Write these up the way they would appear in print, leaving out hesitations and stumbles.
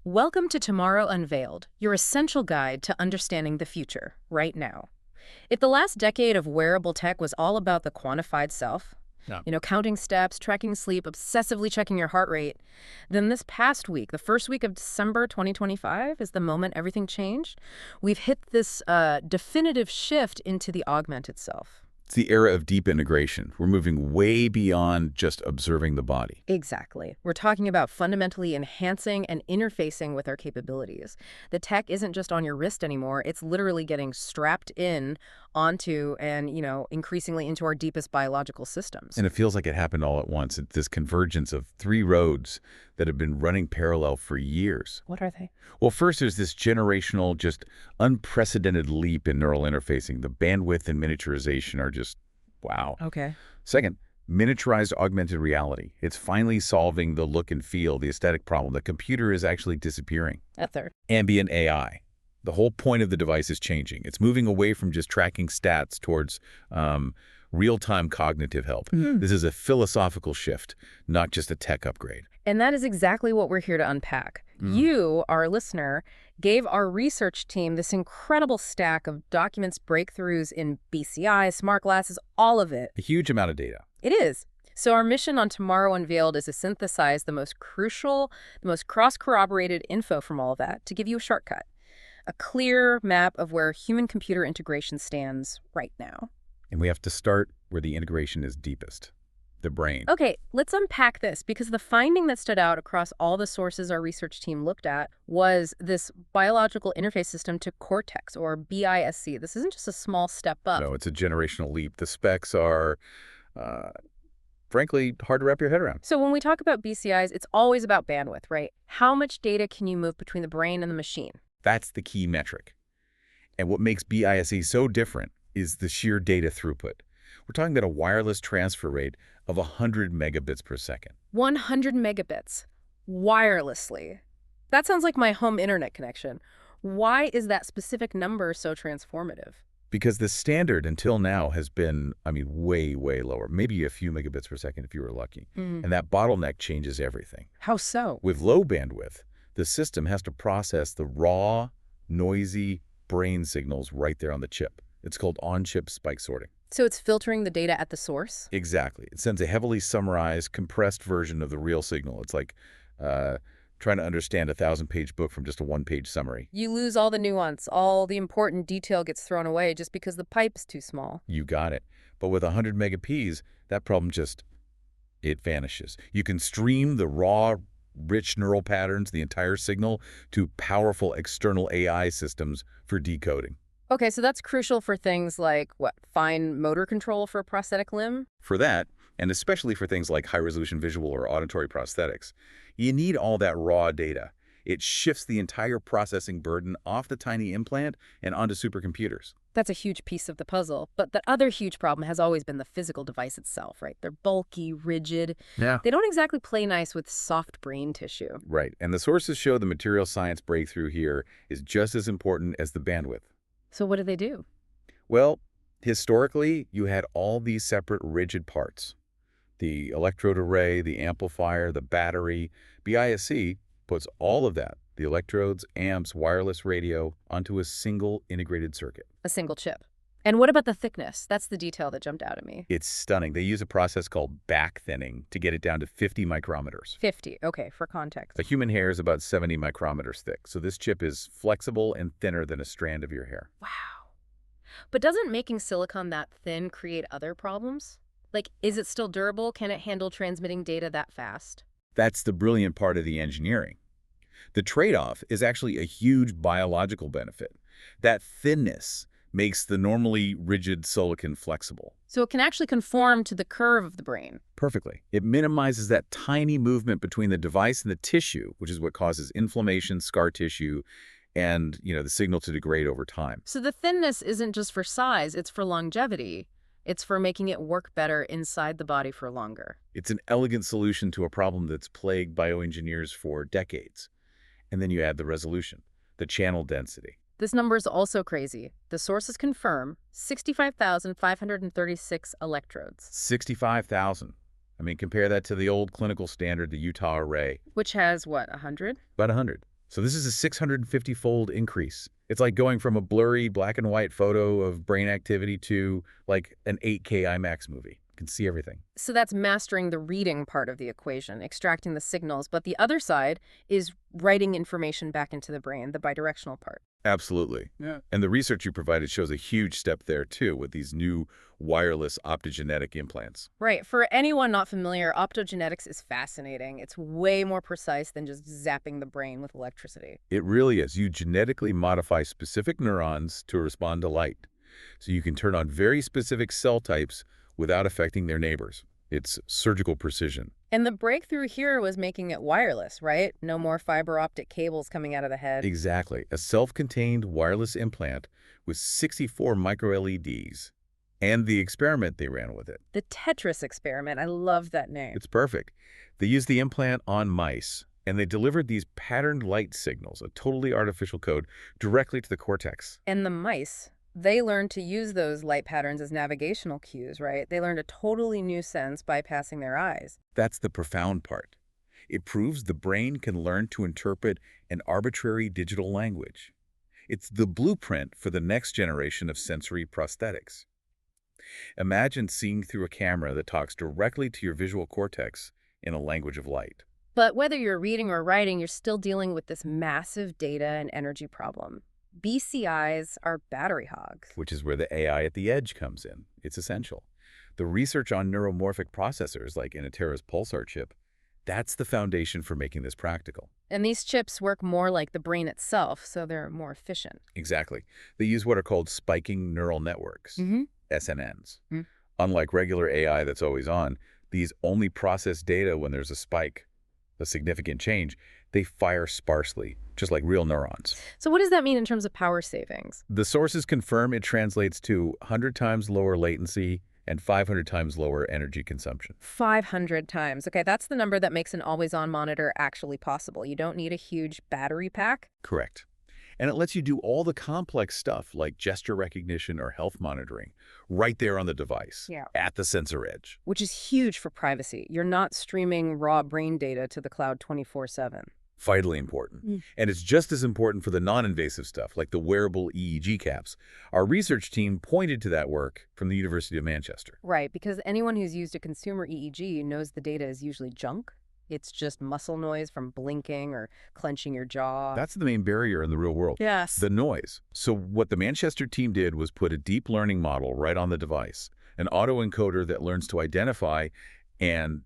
Welcome to Tomorrow Unveiled, your essential guide to understanding the future, right now. If the last decade of wearable tech was all about the quantified self, Yeah. counting steps, tracking sleep, obsessively checking your heart rate, then this past week, the first week of December 2025, is the moment everything changed. We've hit this definitive shift into the augmented self. It's the era of deep integration. We're moving way beyond just observing the body. Exactly. We're talking about fundamentally enhancing and interfacing with our capabilities. The tech isn't just on your wrist anymore. It's literally getting strapped in onto and, increasingly into our deepest biological systems. And it feels like it happened all at once. It's this convergence of three roads that have been running parallel for years. What are they? Well, first, there's this generational, just unprecedented leap in neural interfacing. The bandwidth and miniaturization are just, wow. Okay. Second, miniaturized augmented reality. It's finally solving the look and feel, the aesthetic problem. The computer is actually disappearing. A third. Ambient AI. The whole point of the device is changing. It's moving away from just tracking stats towards real-time cognitive help. This is a philosophical shift, not just a tech upgrade. And that is exactly what we're here to unpack. You, our listener, gave our research team this incredible stack of documents, breakthroughs in BCI, smart glasses, all of it. A huge amount of data. It is. So our mission on Tomorrow Unveiled is to synthesize the most crucial, the most cross-corroborated info from all of that to give you a shortcut. A clear map of where human-computer integration stands right now. And we have to start where the integration is deepest, the brain. Okay, let's unpack this, because the finding that stood out across all the sources our research team looked at was this biological interface system to cortex, or BISC. This isn't just a small step up. No, it's a generational leap. The specs are, frankly, hard to wrap your head around. So when we talk about BCIs, it's always about bandwidth, right? How much data can you move between the brain and the machine? That's the key metric. And what makes BISC so different is the sheer data throughput. We're talking about a wireless transfer rate of 100 megabits per second. 100 megabits, wirelessly. That sounds like my home internet connection. Why is that specific number so transformative? Because the standard until now has been, way, way lower. Maybe a few megabits per second if you were lucky. And that bottleneck changes everything. How so? With low bandwidth, the system has to process the raw, noisy brain signals right there on the chip. It's called on-chip spike sorting. So it's filtering the data at the source? Exactly. It sends a heavily summarized, compressed version of the real signal. It's like trying to understand a 1,000-page book from just a one-page summary. You lose all the nuance. All the important detail gets thrown away just because the pipe is too small. You got it. But with 100 megaps, that problem it vanishes. You can stream the raw, rich neural patterns, the entire signal, to powerful external AI systems for decoding. Okay, so that's crucial for things like, fine motor control for a prosthetic limb? For that, and especially for things like high-resolution visual or auditory prosthetics, you need all that raw data. It shifts the entire processing burden off the tiny implant and onto supercomputers. That's a huge piece of the puzzle. But the other huge problem has always been the physical device itself, right? They're bulky, rigid. Yeah. They don't exactly play nice with soft brain tissue. Right, and the sources show the material science breakthrough here is just as important as the bandwidth. So what do they do? Well, historically, you had all these separate rigid parts. The electrode array, the amplifier, the battery. BISC puts all of that, the electrodes, amps, wireless radio, onto a single integrated circuit. A single chip. And what about the thickness? That's the detail that jumped out at me. It's stunning. They use a process called back thinning to get it down to 50 micrometers. 50, okay, for context. A human hair is about 70 micrometers thick, so this chip is flexible and thinner than a strand of your hair. Wow. But doesn't making silicon that thin create other problems? Like, is it still durable? Can it handle transmitting data that fast? That's the brilliant part of the engineering. The trade-off is actually a huge biological benefit. That thinness makes the normally rigid silicon flexible. So it can actually conform to the curve of the brain. Perfectly. It minimizes that tiny movement between the device and the tissue, which is what causes inflammation, scar tissue, and, the signal to degrade over time. So the thinness isn't just for size, it's for longevity. It's for making it work better inside the body for longer. It's an elegant solution to a problem that's plagued bioengineers for decades. And then you add the resolution, the channel density. This number is also crazy. The sources confirm 65,536 electrodes. 65,000. Compare that to the old clinical standard, the Utah array. Which has, 100? About 100. So this is a 650-fold increase. It's like going from a blurry black and white photo of brain activity to like an 8K IMAX movie. You can see everything. So that's mastering the reading part of the equation, extracting the signals. But the other side is writing information back into the brain, the bidirectional part. Absolutely. Yeah. And the research you provided shows a huge step there, too, with these new wireless optogenetic implants. Right. For anyone not familiar, optogenetics is fascinating. It's way more precise than just zapping the brain with electricity. It really is. You genetically modify specific neurons to respond to light. So you can turn on very specific cell types without affecting their neighbors. It's surgical precision. And the breakthrough here was making it wireless, right? No more fiber optic cables coming out of the head. Exactly. A self-contained wireless implant with 64 micro-LEDs and the experiment they ran with it. The Tetris experiment. I love that name. It's perfect. They used the implant on mice, and they delivered these patterned light signals, a totally artificial code, directly to the cortex. And the mice, they learned to use those light patterns as navigational cues, right? They learned a totally new sense bypassing their eyes. That's the profound part. It proves the brain can learn to interpret an arbitrary digital language. It's the blueprint for the next generation of sensory prosthetics. Imagine seeing through a camera that talks directly to your visual cortex in a language of light. But whether you're reading or writing, you're still dealing with this massive data and energy problem. BCIs are battery hogs. Which is where the AI at the edge comes in. It's essential. The research on neuromorphic processors like Inotera's Pulsar chip, that's the foundation for making this practical. And these chips work more like the brain itself, so they're more efficient. Exactly. They use what are called spiking neural networks, SNNs. Mm. Unlike regular AI that's always on, these only process data when there's a spike, a significant change. They fire sparsely, just like real neurons. So what does that mean in terms of power savings? The sources confirm it translates to 100 times lower latency and 500 times lower energy consumption. 500 times. Okay, that's the number that makes an always-on monitor actually possible. You don't need a huge battery pack. Correct. And it lets you do all the complex stuff like gesture recognition or health monitoring right there on the device, at the sensor edge. Which is huge for privacy. You're not streaming raw brain data to the cloud 24/7. Vitally important. And it's just as important for the non-invasive stuff, like the wearable EEG caps. Our research team pointed to that work from the University of Manchester. Right, because anyone who's used a consumer EEG knows the data is usually junk. It's just muscle noise from blinking or clenching your jaw. That's the main barrier in the real world. Yes. The noise. So what the Manchester team did was put a deep learning model right on the device, an autoencoder that learns to identify and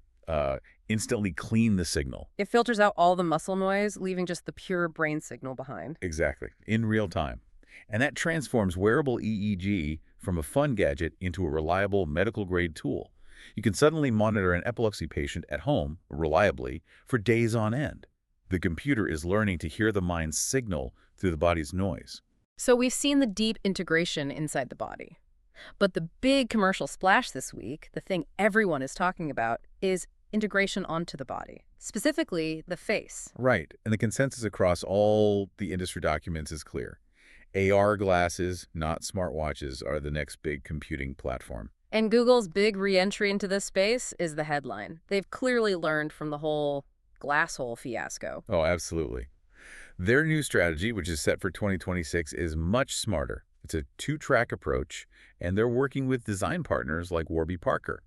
instantly clean the signal. It filters out all the muscle noise, leaving just the pure brain signal behind. Exactly, in real time. And that transforms wearable EEG from a fun gadget into a reliable medical-grade tool. You can suddenly monitor an epilepsy patient at home, reliably, for days on end. The computer is learning to hear the mind's signal through the body's noise. So we've seen the deep integration inside the body. But the big commercial splash this week, the thing everyone is talking about, is integration onto the body, specifically the face. Right, and the consensus across all the industry documents is clear. AR glasses, not smartwatches, are the next big computing platform. And Google's big re-entry into this space is the headline. They've clearly learned from the whole glass hole fiasco. Oh, absolutely. Their new strategy, which is set for 2026, is much smarter. It's a two-track approach, and they're working with design partners like Warby Parker.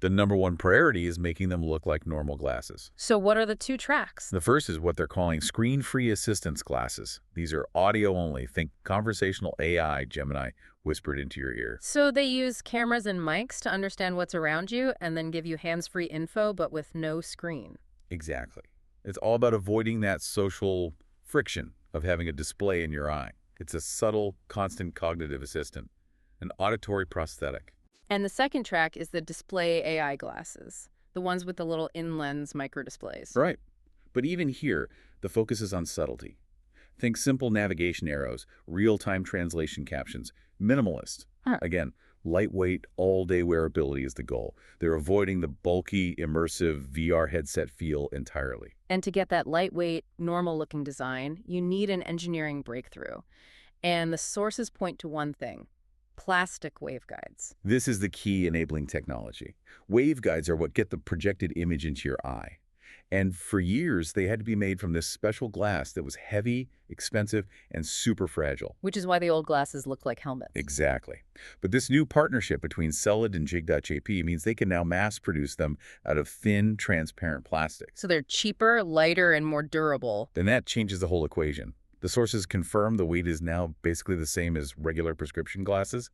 The #1 priority is making them look like normal glasses. So what are the two tracks? The first is what they're calling screen-free assistance glasses. These are audio only. Think conversational AI, Gemini, whispered into your ear. So they use cameras and mics to understand what's around you and then give you hands-free info, but with no screen. Exactly. It's all about avoiding that social friction of having a display in your eye. It's a subtle, constant cognitive assistant, an auditory prosthetic. And the second track is the display AI glasses, the ones with the little in-lens microdisplays. Right. But even here, the focus is on subtlety. Think simple navigation arrows, real-time translation captions, minimalist. Again, lightweight, all-day wearability is the goal. They're avoiding the bulky, immersive VR headset feel entirely. And to get that lightweight, normal-looking design, you need an engineering breakthrough. And the sources point to one thing: plastic waveguides. This is the key enabling technology. Waveguides are what get the projected image into your eye. And for years, they had to be made from this special glass that was heavy, expensive, and super fragile. Which is why the old glasses look like helmets. Exactly. But this new partnership between Cellid and Jig.jp means they can now mass produce them out of thin, transparent plastic. So they're cheaper, lighter, and more durable. Then that changes the whole equation. The sources confirm the weight is now basically the same as regular prescription glasses.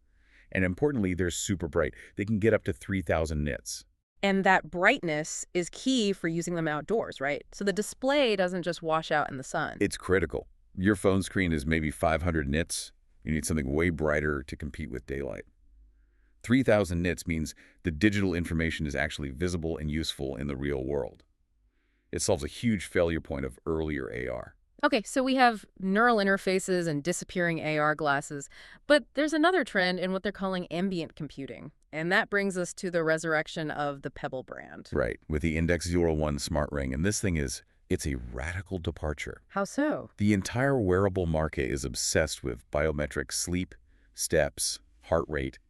And importantly, they're super bright. They can get up to 3,000 nits. And that brightness is key for using them outdoors, right? So the display doesn't just wash out in the sun. It's critical. Your phone screen is maybe 500 nits. You need something way brighter to compete with daylight. 3,000 nits means the digital information is actually visible and useful in the real world. It solves a huge failure point of earlier AR. Okay, so we have neural interfaces and disappearing AR glasses, but there's another trend in what they're calling ambient computing. And that brings us to the resurrection of the Pebble brand. Right, with the Index 01 smart ring. And this thing it's a radical departure. How so? The entire wearable market is obsessed with biometric sleep, steps, heart rate.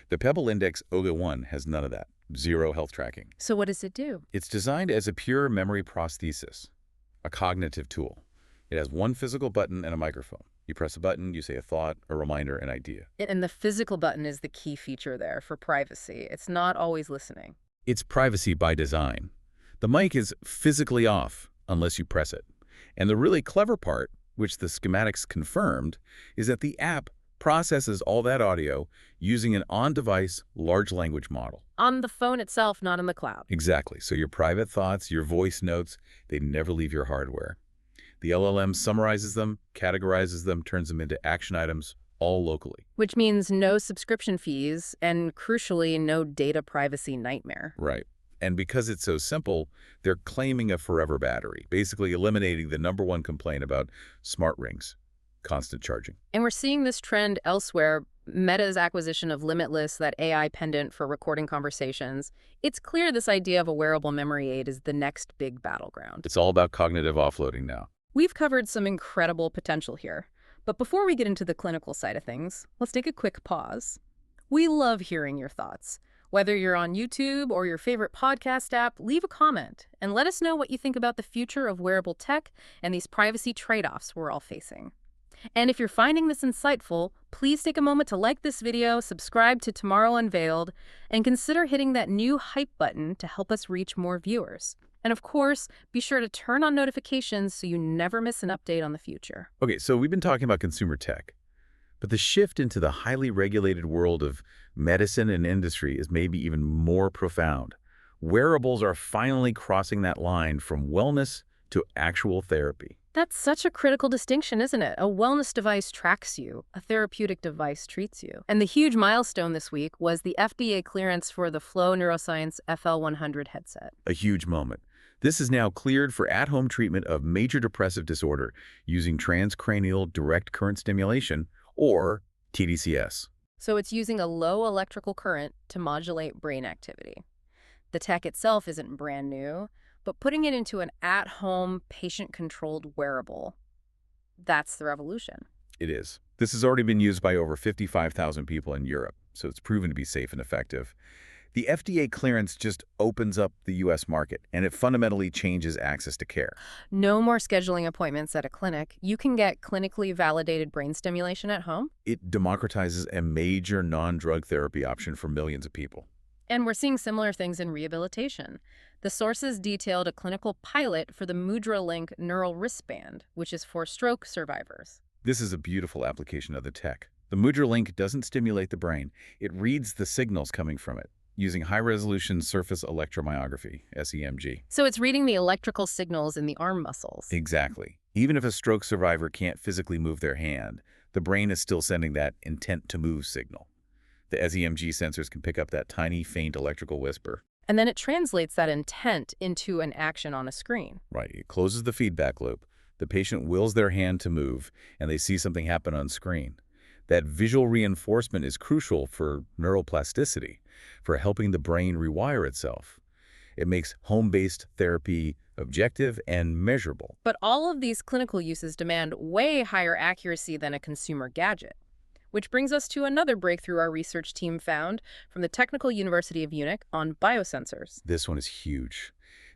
The Pebble Index 01 has none of that. Zero health tracking. So what does it do? It's designed as a pure memory prosthesis, a cognitive tool. It has one physical button and a microphone. You press a button, you say a thought, a reminder, an idea. And the physical button is the key feature there for privacy. It's not always listening. It's privacy by design. The mic is physically off unless you press it. And the really clever part, which the schematics confirmed, is that the app processes all that audio using an on-device large language model. On the phone itself, not in the cloud. Exactly. So your private thoughts, your voice notes, they never leave your hardware. The LLM summarizes them, categorizes them, turns them into action items, all locally. Which means no subscription fees and, crucially, no data privacy nightmare. Right. And because it's so simple, they're claiming a forever battery, basically eliminating the #1 complaint about smart rings, constant charging. And we're seeing this trend elsewhere. Meta's acquisition of Limitless, that AI pendant for recording conversations. It's clear this idea of a wearable memory aid is the next big battleground. It's all about cognitive offloading now. We've covered some incredible potential here. But before we get into the clinical side of things, let's take a quick pause. We love hearing your thoughts. Whether you're on YouTube or your favorite podcast app, leave a comment and let us know what you think about the future of wearable tech and these privacy trade-offs we're all facing. And if you're finding this insightful, please take a moment to like this video, subscribe to Tomorrow Unveiled, and consider hitting that new hype button to help us reach more viewers. And of course, be sure to turn on notifications so you never miss an update on the future. Okay, so we've been talking about consumer tech, but the shift into the highly regulated world of medicine and industry is maybe even more profound. Wearables are finally crossing that line from wellness to actual therapy. That's such a critical distinction, isn't it? A wellness device tracks you, a therapeutic device treats you. And the huge milestone this week was the FDA clearance for the Flow Neuroscience FL100 headset. A huge moment. This is now cleared for at-home treatment of major depressive disorder using transcranial direct current stimulation, or TDCS. So it's using a low electrical current to modulate brain activity. The tech itself isn't brand new, but putting it into an at-home, patient-controlled wearable, that's the revolution. It is. This has already been used by over 55,000 people in Europe, so it's proven to be safe and effective. The FDA clearance just opens up the U.S. market, and it fundamentally changes access to care. No more scheduling appointments at a clinic. You can get clinically validated brain stimulation at home. It democratizes a major non-drug therapy option for millions of people. And we're seeing similar things in rehabilitation. The sources detailed a clinical pilot for the MudraLink neural wristband, which is for stroke survivors. This is a beautiful application of the tech. The MudraLink doesn't stimulate the brain. It reads the signals coming from it, using high-resolution surface electromyography, SEMG. So it's reading the electrical signals in the arm muscles. Exactly. Even if a stroke survivor can't physically move their hand, the brain is still sending that intent-to-move signal. The SEMG sensors can pick up that tiny, faint electrical whisper. And then it translates that intent into an action on a screen. Right. It closes the feedback loop. The patient wills their hand to move, and they see something happen on screen. That visual reinforcement is crucial for neuroplasticity, for helping the brain rewire itself. It makes home-based therapy objective and measurable. But all of these clinical uses demand way higher accuracy than a consumer gadget. Which brings us to another breakthrough our research team found from the Technical University of Munich on biosensors. This one is huge.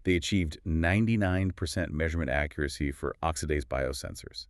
They achieved 99% measurement accuracy for oxidase biosensors.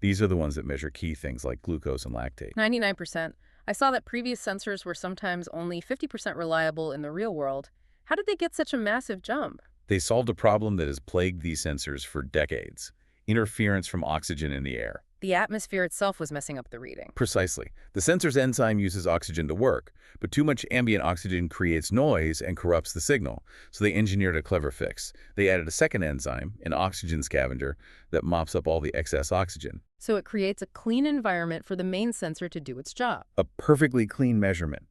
These are the ones that measure key things like glucose and lactate. 99%. I saw that previous sensors were sometimes only 50% reliable in the real world. How did they get such a massive jump? They solved a problem that has plagued these sensors for decades: interference from oxygen in the air. The atmosphere itself was messing up the reading. Precisely. The sensor's enzyme uses oxygen to work, but too much ambient oxygen creates noise and corrupts the signal, so they engineered a clever fix. They added a second enzyme, an oxygen scavenger, that mops up all the excess oxygen. So it creates a clean environment for the main sensor to do its job. A perfectly clean measurement.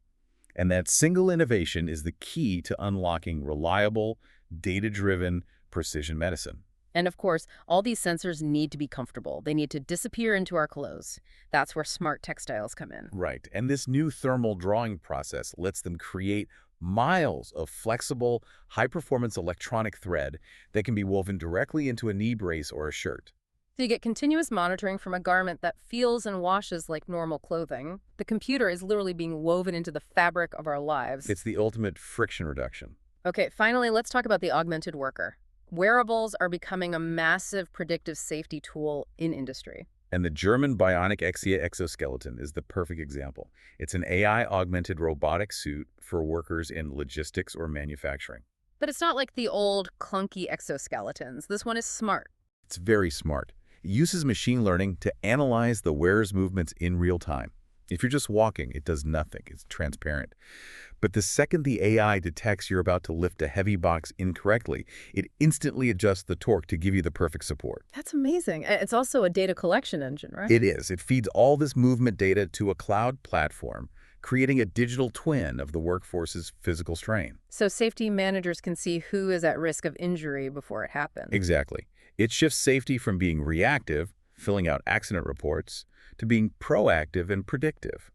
And that single innovation is the key to unlocking reliable, data-driven precision medicine. And of course, all these sensors need to be comfortable. They need to disappear into our clothes. That's where smart textiles come in. Right. And this new thermal drawing process lets them create miles of flexible, high-performance electronic thread that can be woven directly into a knee brace or a shirt. So you get continuous monitoring from a garment that feels and washes like normal clothing. The computer is literally being woven into the fabric of our lives. It's the ultimate friction reduction. Okay, finally, let's talk about the augmented worker. Wearables are becoming a massive predictive safety tool in industry. And the German bionic Exia exoskeleton is the perfect example. It's an AI-augmented robotic suit for workers in logistics or manufacturing. But it's not like the old, clunky exoskeletons. This one is smart. It's very smart. It uses machine learning to analyze the wearer's movements in real time. If you're just walking, it does nothing. It's transparent. But the second the AI detects you're about to lift a heavy box incorrectly, it instantly adjusts the torque to give you the perfect support. That's amazing. It's also a data collection engine, right? It is. It feeds all this movement data to a cloud platform, creating a digital twin of the workforce's physical strain. So safety managers can see who is at risk of injury before it happens. Exactly. It shifts safety from being reactive, filling out accident reports, to being proactive and predictive.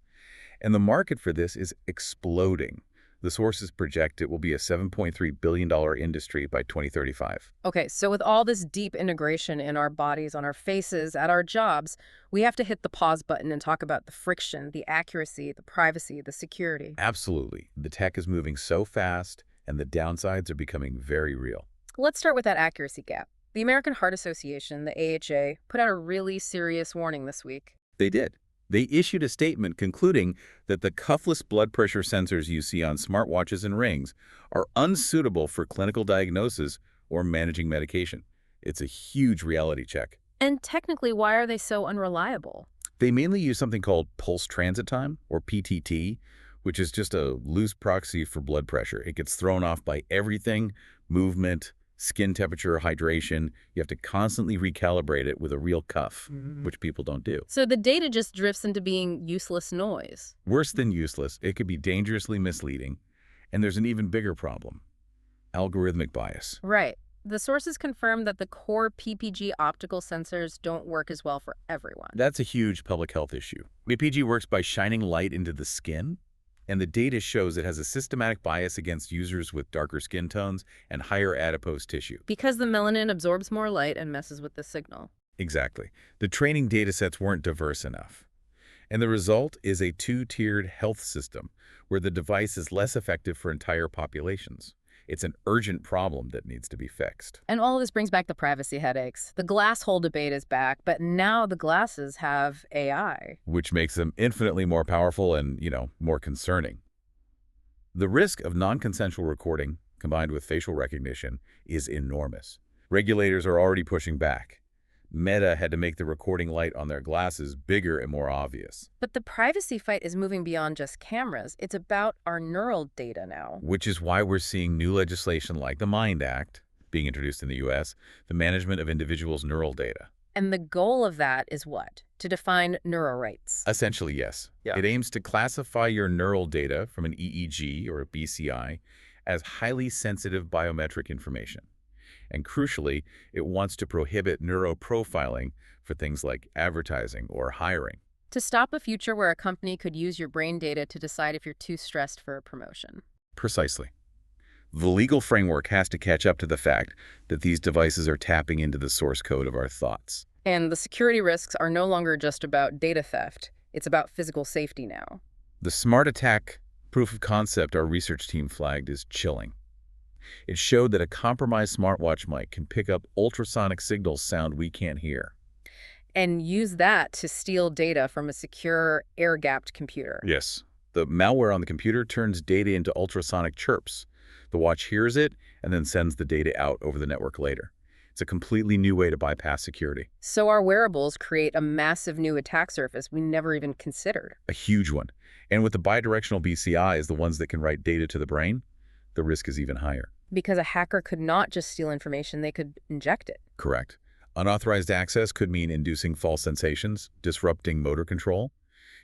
And the market for this is exploding. The sources project it will be a $7.3 billion industry by 2035. Okay, so with all this deep integration in our bodies, on our faces, at our jobs, we have to hit the pause button and talk about the friction, the accuracy, the privacy, the security. Absolutely. The tech is moving so fast, and the downsides are becoming very real. Let's start with that accuracy gap. The American Heart Association, the AHA, put out a really serious warning this week. They did. They issued a statement concluding that the cuffless blood pressure sensors you see on smartwatches and rings are unsuitable for clinical diagnosis or managing medication. It's a huge reality check. And technically, why are they so unreliable? They mainly use something called pulse transit time, or PTT, which is just a loose proxy for blood pressure. It gets thrown off by everything: movement, skin temperature, hydration. You have to constantly recalibrate it with a real cuff, which people don't do. So the data just drifts into being useless noise. Worse than useless, it could be dangerously misleading. And there's an even bigger problem: algorithmic bias. Right. The sources confirm that the core PPG optical sensors don't work as well for everyone. That's a huge public health issue. PPG works by shining light into the skin, and the data shows it has a systematic bias against users with darker skin tones and higher adipose tissue. Because the melanin absorbs more light and messes with the signal. Exactly. The training datasets weren't diverse enough. And the result is a two-tiered health system where the device is less effective for entire populations. It's an urgent problem that needs to be fixed. And all of this brings back the privacy headaches. The glass hole debate is back, but now the glasses have AI. Which makes them infinitely more powerful and, more concerning. The risk of non-consensual recording, combined with facial recognition, is enormous. Regulators are already pushing back. Meta had to make the recording light on their glasses bigger and more obvious. But the privacy fight is moving beyond just cameras. It's about our neural data now. Which is why we're seeing new legislation like the MIND Act being introduced in the U.S., the management of individuals' neural data. And the goal of that is what? To define neural rights. Essentially, yes. Yeah. It aims to classify your neural data from an EEG or a BCI as highly sensitive biometric information. And crucially, it wants to prohibit neuroprofiling for things like advertising or hiring. To stop a future where a company could use your brain data to decide if you're too stressed for a promotion. Precisely. The legal framework has to catch up to the fact that these devices are tapping into the source code of our thoughts. And the security risks are no longer just about data theft. It's about physical safety now. The smart attack proof of concept our research team flagged is chilling. It showed that a compromised smartwatch mic can pick up ultrasonic signals sound we can't hear. And use that to steal data from a secure, air-gapped computer. Yes. The malware on the computer turns data into ultrasonic chirps. The watch hears it and then sends the data out over the network later. It's a completely new way to bypass security. So our wearables create a massive new attack surface we never even considered. A huge one. And with the bidirectional BCIs, the ones that can write data to the brain, the risk is even higher. Because a hacker could not just steal information, they could inject it. Correct. Unauthorized access could mean inducing false sensations, disrupting motor control.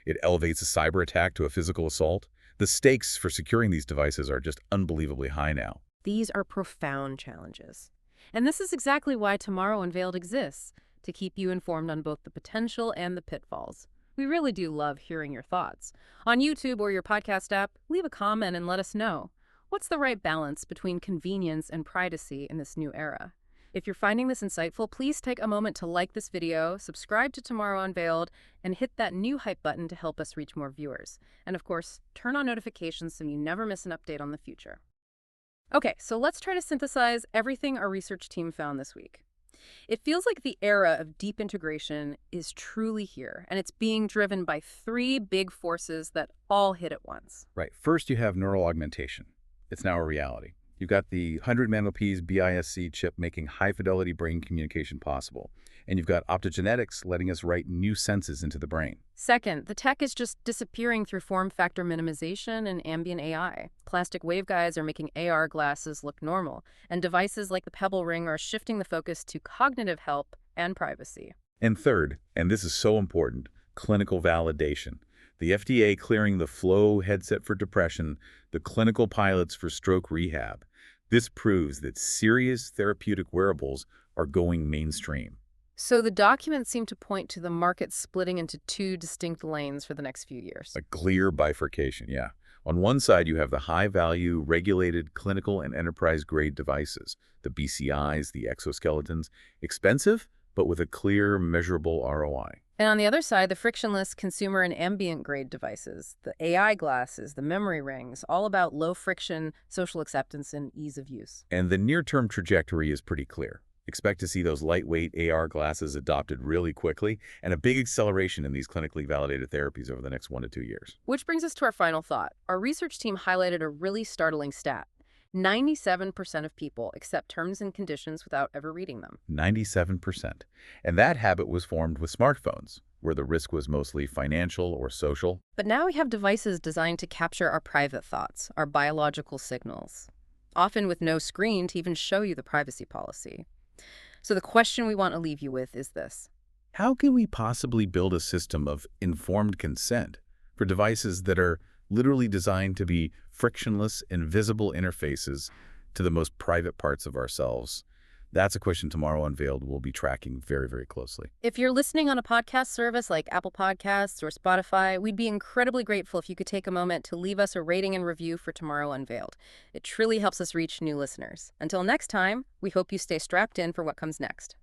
It elevates a cyber attack to a physical assault. The stakes for securing these devices are just unbelievably high now. These are profound challenges. And this is exactly why Tomorrow Unveiled exists, to keep you informed on both the potential and the pitfalls. We really do love hearing your thoughts. On YouTube or your podcast app, leave a comment and let us know. What's the right balance between convenience and privacy in this new era? If you're finding this insightful, please take a moment to like this video, subscribe to Tomorrow Unveiled, and hit that new hype button to help us reach more viewers. And of course, turn on notifications so you never miss an update on the future. Okay, so let's try to synthesize everything our research team found this week. It feels like the era of deep integration is truly here, and it's being driven by three big forces that all hit at once. Right. First, you have neural augmentation. It's now a reality. You've got the 100 nanops BISC chip making high-fidelity brain communication possible. And you've got optogenetics letting us write new senses into the brain. Second, the tech is just disappearing through form factor minimization and ambient AI. Plastic waveguides are making AR glasses look normal, and devices like the Pebble Ring are shifting the focus to cognitive help and privacy. And third, and this is so important, clinical validation. The FDA clearing the Flow headset for depression, the clinical pilots for stroke rehab. This proves that serious therapeutic wearables are going mainstream. So the documents seem to point to the market splitting into two distinct lanes for the next few years. A clear bifurcation, yeah. On one side, you have the high-value, regulated clinical and enterprise-grade devices, the BCIs, the exoskeletons, expensive, but with a clear, measurable ROI. And on the other side, the frictionless consumer and ambient grade devices, the AI glasses, the memory rings, all about low friction, social acceptance, and ease of use. And the near-term trajectory is pretty clear. Expect to see those lightweight AR glasses adopted really quickly and a big acceleration in these clinically validated therapies over the next 1 to 2 years. Which brings us to our final thought. Our research team highlighted a really startling stat. 97% of people accept terms and conditions without ever reading them. 97%. And that habit was formed with smartphones, where the risk was mostly financial or social. But now we have devices designed to capture our private thoughts, our biological signals, often with no screen to even show you the privacy policy. So the question we want to leave you with is this. How can we possibly build a system of informed consent for devices that are literally designed to be frictionless, invisible interfaces to the most private parts of ourselves? That's a question Tomorrow Unveiled will be tracking very, very closely. If you're listening on a podcast service like Apple Podcasts or Spotify, we'd be incredibly grateful if you could take a moment to leave us a rating and review for Tomorrow Unveiled. It truly helps us reach new listeners. Until next time, we hope you stay strapped in for what comes next.